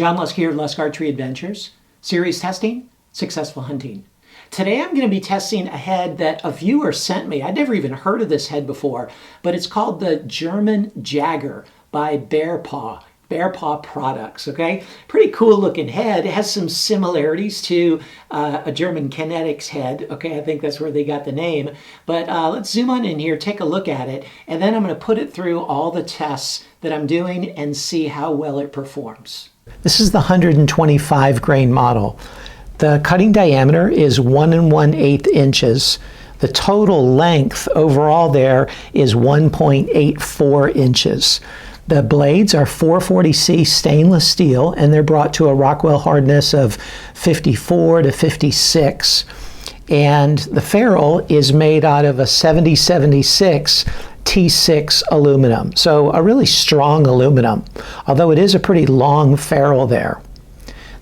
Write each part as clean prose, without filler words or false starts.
John Lusk here of Lusk Archery Adventures. Series testing, successful hunting. Today I'm going to be testing a head that a viewer sent me. I'd never even heard of this head before, but it's called the German Jager by Bear Paw Products, okay? Pretty cool looking head. It has some similarities to a German Kinetics head, okay? I think that's where they got the name. But let's zoom on in here, take a look at it, and then I'm going to put it through all the tests that I'm doing and see how well it performs. This is the 125 grain model. The cutting diameter is 1 1/8 inches. The total length overall there is 1.84 inches. The blades are 440C stainless steel, and they're brought to a Rockwell hardness of 54 to 56. And the ferrule is made out of a 7076 T6 aluminum. So a really strong aluminum, although it is a pretty long ferrule there.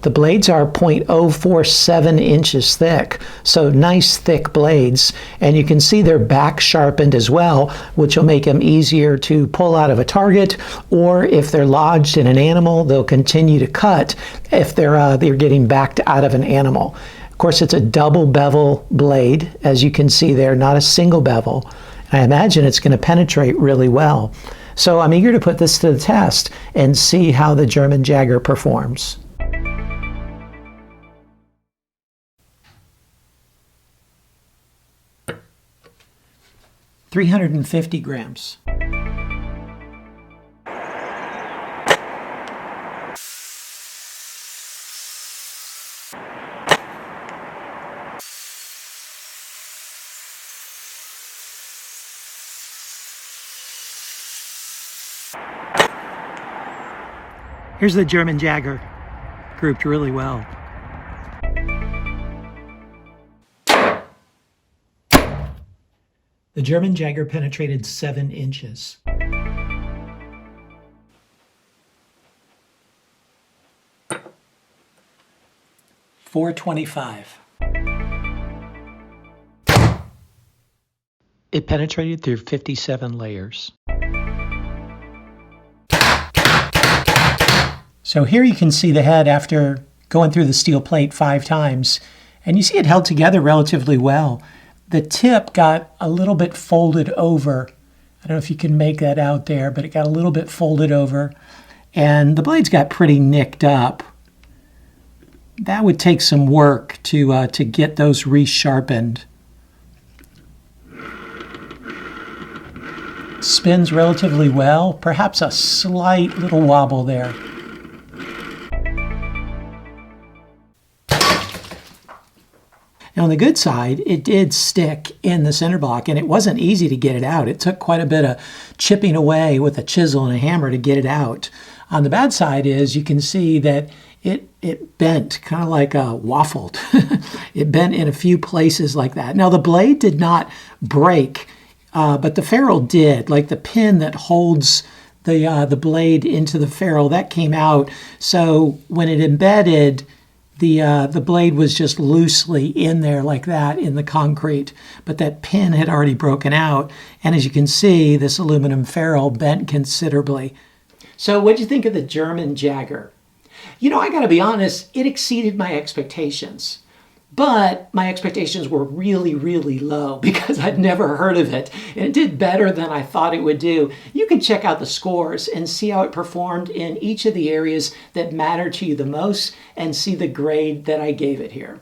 The blades are 0.047 inches thick, so nice thick blades, and you can see they're back sharpened as well, which will make them easier to pull out of a target, or if they're lodged in an animal, they'll continue to cut if they're getting backed out of an animal. Of course, it's a double bevel blade, as you can see there, not a single bevel. I imagine it's going to penetrate really well. So I'm eager to put this to the test and see how the German Jager performs. $350 grams. Here's the German Jager, grouped really well. The German Jager penetrated 7 inches. $425. It penetrated through 57 layers. So here you can see the head after going through the steel plate 5 times, and you see it held together relatively well. The tip got a little bit folded over. I don't know if you can make that out there, but it got a little bit folded over, and the blades got pretty nicked up. That would take some work to get those resharpened. Spins relatively well, perhaps a slight little wobble there. Now, on the good side, it did stick in the center block, and it wasn't easy to get it out. It took quite a bit of chipping away with a chisel and a hammer to get it out. On the bad side is you can see that it bent, kind of like waffled. It bent in a few places like that. Now, the blade did not break, but the ferrule did. Like the pin that holds the blade into the ferrule, that came out. So when it embedded, the blade was just loosely in there like that in the concrete, but that pin had already broken out. And as you can see, this aluminum ferrule bent considerably. So what'd you think of the German Jager? You know, I gotta be honest, it exceeded my expectations. But my expectations were really, really low because I'd never heard of it. And it did better than I thought it would do. You can check out the scores and see how it performed in each of the areas that matter to you the most and see the grade that I gave it here.